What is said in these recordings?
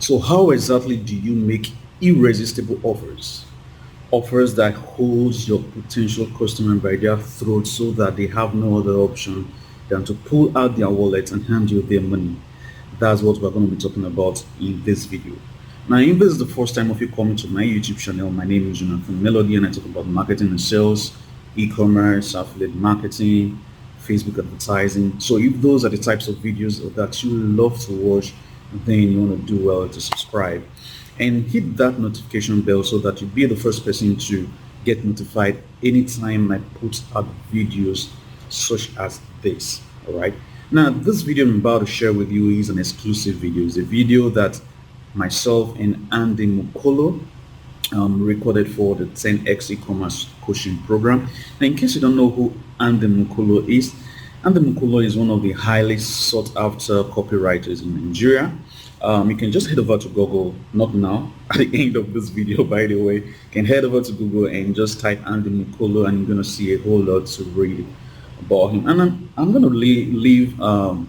So how exactly do you make irresistible offers? Offers that holds your potential customer by their throat so that they have no other option than to pull out their wallet and hand you their money. That's what we're going to be talking about in this video. Now, if this is the first time of you coming to my YouTube channel, my name is Jonathan Melody and I talk about marketing and sales, e-commerce, affiliate marketing, Facebook advertising. So if those are the types of videos that you love to watch, then you want to do well to subscribe and hit that notification bell so that you'll be the first person to get notified anytime I put out videos such as this. All right. Now, this video I'm about to share with you is an exclusive video. It's a video that myself and Andy Mukolo recorded for the 10x e-commerce coaching program. Now, in case you don't know who Andy Mukolo is, Andy Mukolo is one of the highly sought after copywriters in Nigeria. You can just head over to Google, not now, at the end of this video, by the way. You can head over to Google and just type Andy Mukolo and you're going to see a whole lot to read about him. And I'm going to leave a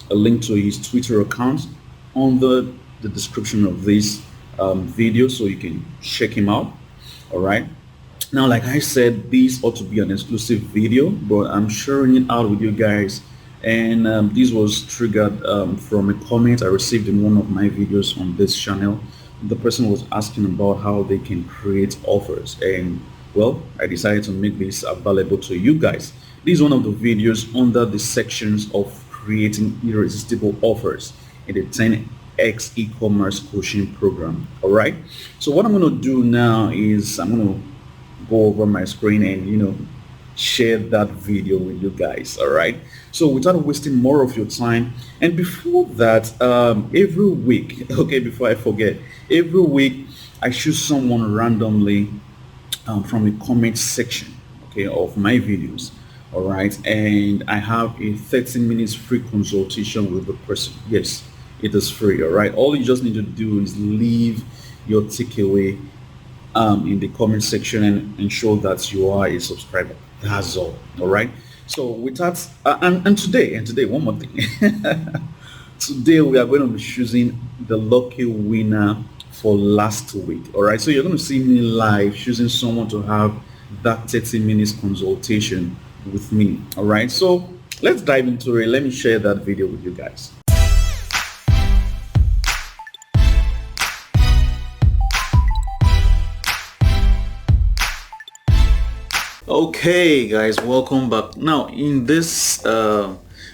link to his Twitter account on the description of this video so you can check him out. All right. Now, like I said, this ought to be an exclusive video, but I'm sharing it out with you guys. And this was triggered from a comment I received in one of my videos on this channel. The person was asking about how they can create offers, and well, I decided to make this available to you guys. This is one of the videos under the sections of creating irresistible offers in the 10x e-commerce coaching program. All right, so what I'm going to do now is I'm going to go over my screen and share that video with you guys. All right, so without wasting more of your time, and before that, every week, okay, before I forget, every week I choose someone randomly from the comment section, okay, of my videos. All right, and I have a 30 minutes free consultation with the person. Yes, it is free. All right, all you just need to do is leave your takeaway in the comment section and ensure that you are a subscriber. That's all right. So with that, and today one more thing. Today we are going to be choosing the lucky winner for last week. All right, so you're going to see me live choosing someone to have that 30 minutes consultation with me. All right, so let's dive into it. Let me share that video with you guys. Okay guys, welcome back. Now in this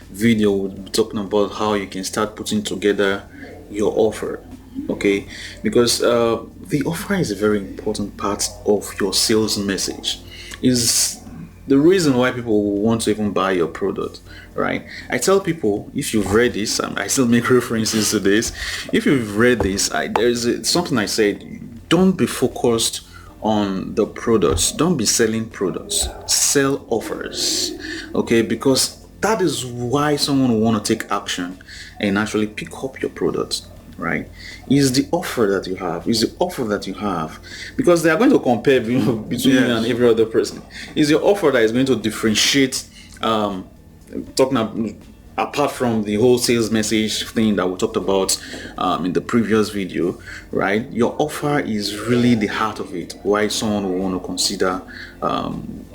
video we'll be talking about how you can start putting together your offer, okay, because the offer is a very important part of your sales message. Is the reason why people want to even buy your product, right? I tell people, if you've read this, I still make references to this, if you've read this, there's something I said: don't be focused on the products, don't be selling products, sell offers, okay? Because that is why someone will want to take action and actually pick up your product, right? Is the offer that you have, because they are going to compare between you and every other person. Is your offer that is going to differentiate, apart from the whole sales message thing that we talked about in the previous video, right? Your offer is really the heart of it, why someone will want to consider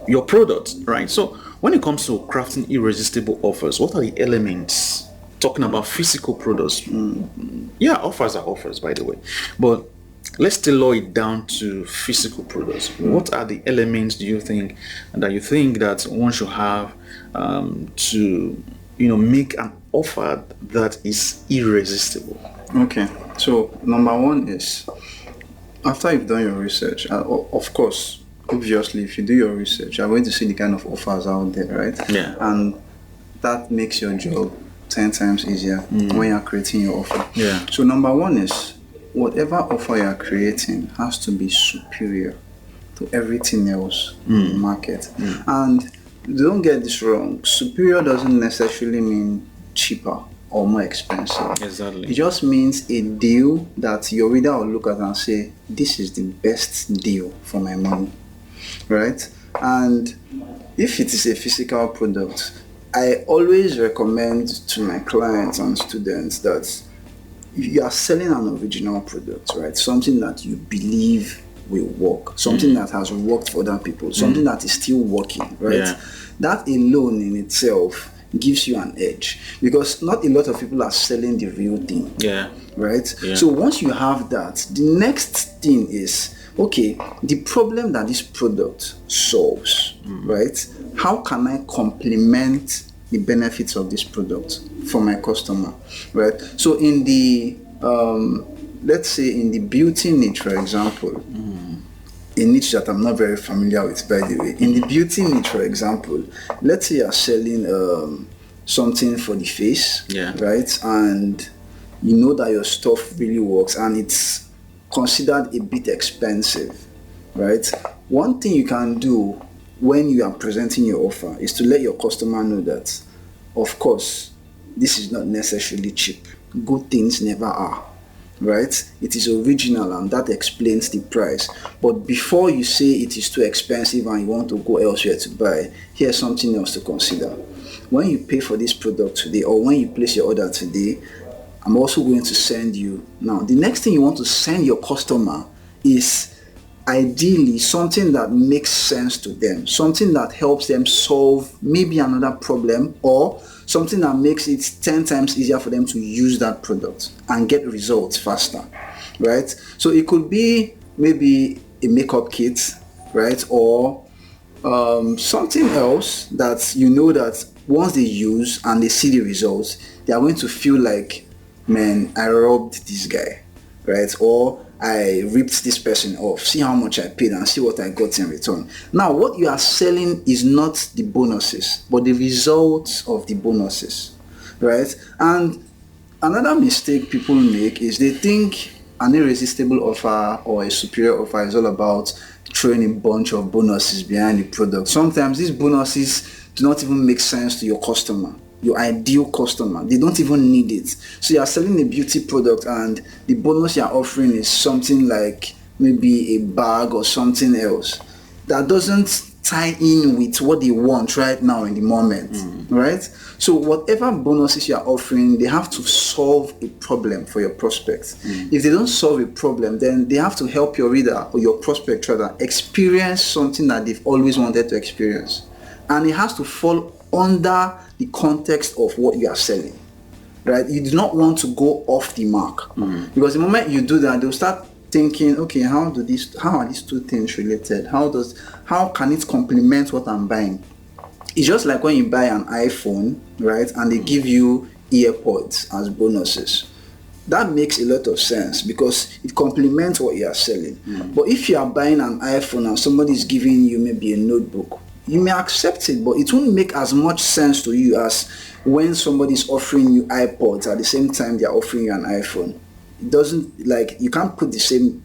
your product, right? So when it comes to crafting irresistible offers, what are the elements? Talking about physical products, offers are offers, by the way, but let's tailor it down to physical products. What are the elements do you think that one should have to make an offer that is irresistible? Okay, so number one is, after you've done your research, of course, obviously, if you do your research, you're going to see the kind of offers out there, right? Yeah. And that makes your job 10 times easier when you're creating your offer. Yeah. So number one is, whatever offer you're creating has to be superior to everything else in the market. And don't get this wrong, superior doesn't necessarily mean cheaper or more expensive. Exactly. It just means a deal that your reader will look at and say, this is the best deal for my money, right? And if it is a physical product, I always recommend to my clients and students that you are selling an original product, right? Something that you believe will work, something that has worked for other people, something that is still working, right? Yeah. That alone in itself gives you an edge, because not a lot of people are selling the real thing. Yeah. Right? Yeah. So once you have that, the next thing is, okay, the problem that this product solves, right? How can I complement the benefits of this product for my customer, right? So in the let's say in the beauty niche, for example, a niche that I'm not very familiar with, by the way. In the beauty niche, for example, let's say you're selling something for the face, Yeah. right? And you know that your stuff really works and it's considered a bit expensive, right? One thing you can do when you are presenting your offer is to let your customer know that, of course, this is not necessarily cheap. Good things never are, right? It is original and that explains the price. But before you say it is too expensive and you want to go elsewhere to buy, here's something else to consider. When you pay for this product today, or when you place your order today, I'm also going to send you. Now, the next thing you want to send your customer is ideally something that makes sense to them, something that helps them solve maybe another problem, or something that makes it 10 times easier for them to use that product and get results faster, right? So it could be maybe a makeup kit, right? Or something else that you know that once they use and they see the results, they are going to feel like, man, I robbed this guy, right? Or I ripped this person off. See how much I paid and see what I got in return. Now, what you are selling is not the bonuses, but the results of the bonuses, right? And another mistake people make is they think an irresistible offer or a superior offer is all about throwing a bunch of bonuses behind the product. Sometimes these bonuses do not even make sense to your customer, your ideal customer. They don't even need it. So you are selling a beauty product and the bonus you are offering is something like maybe a bag or something else that doesn't tie in with what they want right now in the moment, right? So whatever bonuses you are offering, they have to solve a problem for your prospects. If they don't solve a problem, then they have to help your reader or your prospect rather experience something that they've always wanted to experience. And it has to fall under the context of what you are selling, right? You do not want to go off the mark, because the moment you do that, they'll start thinking, okay, how are these two things related? How can it complement what I'm buying? It's just like when you buy an iPhone, right, and they give you earpods as bonuses. That makes a lot of sense because it complements what you are selling. But if you are buying an iPhone and somebody is giving you maybe a notebook, you may accept it, but it won't make as much sense to you as when somebody is offering you iPods at the same time they are offering you an iPhone. It doesn't, like, you can't put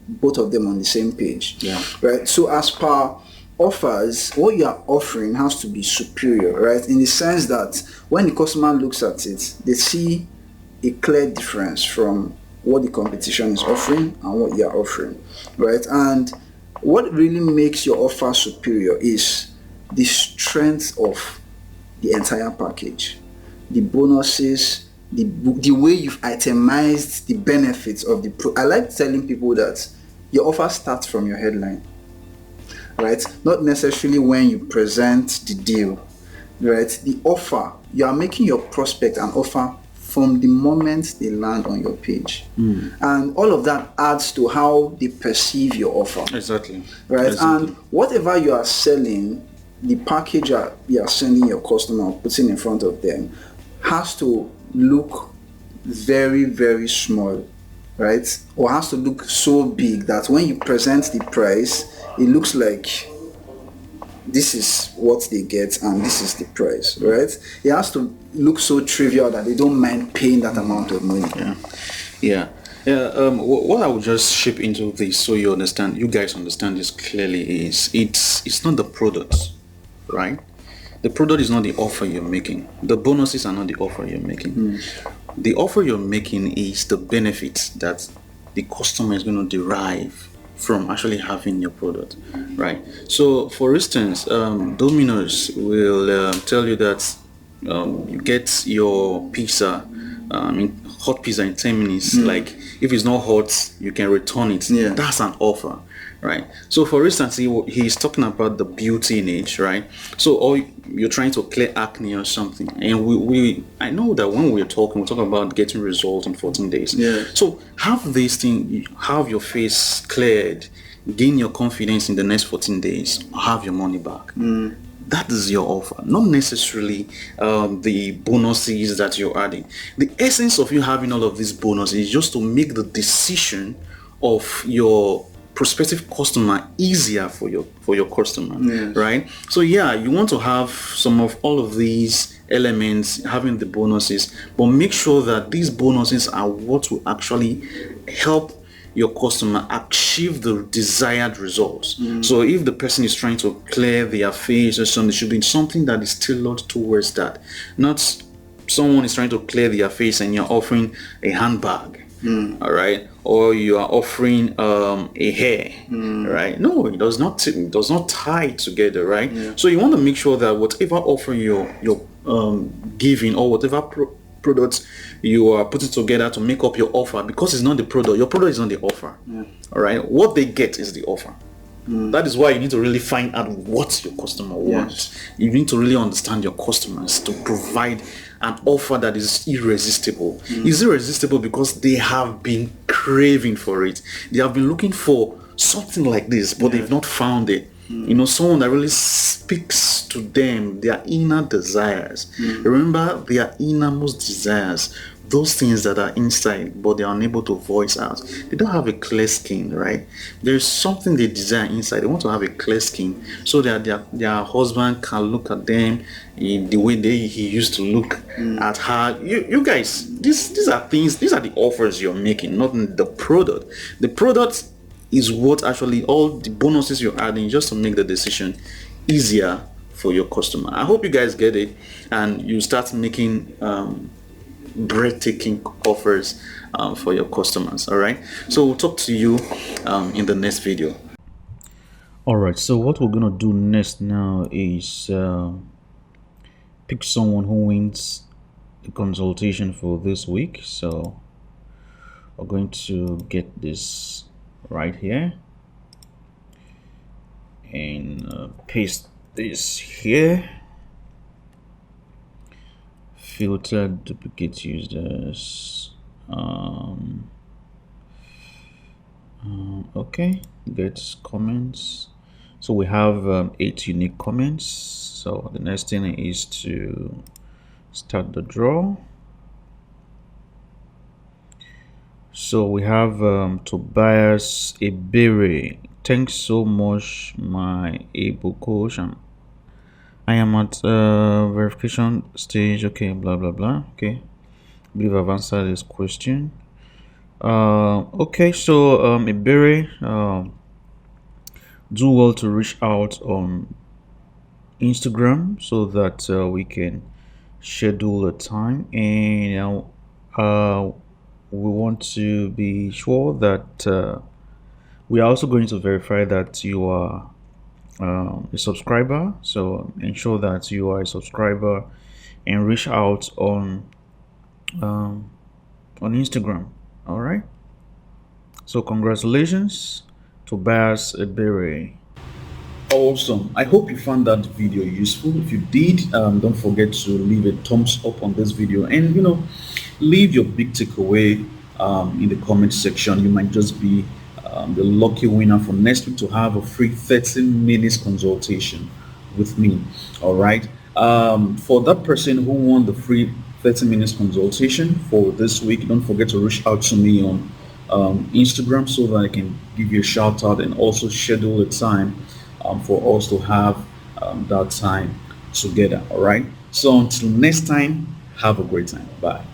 both of them on the same page. Yeah. Right? So as per offers, what you are offering has to be superior, right? In the sense that when the customer looks at it, they see a clear difference from what the competition is offering and what you are offering, right? And what really makes your offer superior is the strength of the entire package, the bonuses, the way you've itemized the benefits of the I like telling people that your offer starts from your headline, right? Not necessarily when you present the deal, right? The offer, you are making your prospect an offer from the moment they land on your page. And all of that adds to how they perceive your offer. Exactly. Right? Exactly. And whatever you are selling, the package you are sending your customer or putting in front of them has to look very, very small, right? Or has to look so big that when you present the price, it looks like this is what they get and this is the price, right? It has to look so trivial that they don't mind paying that amount of money. Yeah. What I would just ship into this so you guys understand this clearly is it's not the product, right? The product is not the offer you're making. The bonuses are not the offer you're making. The offer you're making is the benefits that the customer is going to derive from actually having your product, right? So, for instance, Domino's will tell you that you get your pizza in hot pizza in 10 minutes. Like if it's not hot, you can return it. Yeah. That's an offer, right? So for instance, he's talking about the beauty niche, right? So or you're trying to clear acne or something, and I know that when we're talking, we talk about getting results in 14 days. Yeah. So have this thing, have your face cleared, gain your confidence in the next 14 days, have your money back. That is your offer, not necessarily the bonuses that you're adding. The essence of you having all of these bonuses is just to make the decision of your prospective customer easier for your customer. Yes. Right? So yeah, you want to have some of all of these elements, having the bonuses, but make sure that these bonuses are what will actually help your customer achieve the desired results. So if the person is trying to clear their face or something, it should be something that is tailored towards that. Not someone is trying to clear their face and you're offering a handbag, all right, or you are offering a hair, right? No, it does not tie together, right? So you want to make sure that whatever offer you're giving, or whatever products you are putting together to make up your offer, because it's not the product, your product is not the offer. All right, what they get is the offer. That is why you need to really find out what your customer wants. You need to really understand your customers to provide an offer that is irresistible. It's irresistible because they have been craving for it. They have been looking for something like this, but they've not found it. Someone that really speaks to them, their inner desires. Remember, their innermost desires, those things that are inside, but they are unable to voice out. They don't have a clear skin, right? There's something they desire inside. They want to have a clear skin so that their husband can look at them in the way he used to look at her. You guys, these are things, these are the offers you're making, not the product. The product is what actually all the bonuses you're adding just to make the decision easier for your customer. I hope you guys get it and you start making breathtaking offers for your customers. All right, so we'll talk to you in the next video. All right, so what we're gonna do next now is pick someone who wins the consultation for this week. So we're going to get this right here and paste this here. Filter duplicate users. Okay, get comments. So we have 8 unique comments. So the next thing is to start the draw. So we have Tobias Ebere. Thanks so much, my able coach. I am at verification stage. Okay, blah blah blah. Okay, I believe I've answered this question. Okay, so Ebere, do well to reach out on Instagram so that we can schedule a time, and we want to be sure that we are also going to verify that you are a subscriber. So ensure that you are a subscriber and reach out on Instagram. All right, so congratulations, Tobias Ebere. Awesome. I hope you found that video useful. If you did, don't forget to leave a thumbs up on this video, and leave your big takeaway in the comment section. You might just be the lucky winner for next week to have a free 30 minutes consultation with me. All right, for that person who won the free 30 minutes consultation for this week, don't forget to reach out to me on Instagram so that I can give you a shout out and also schedule a time for us to have that time together. All right, so until next time, have a great time. Bye.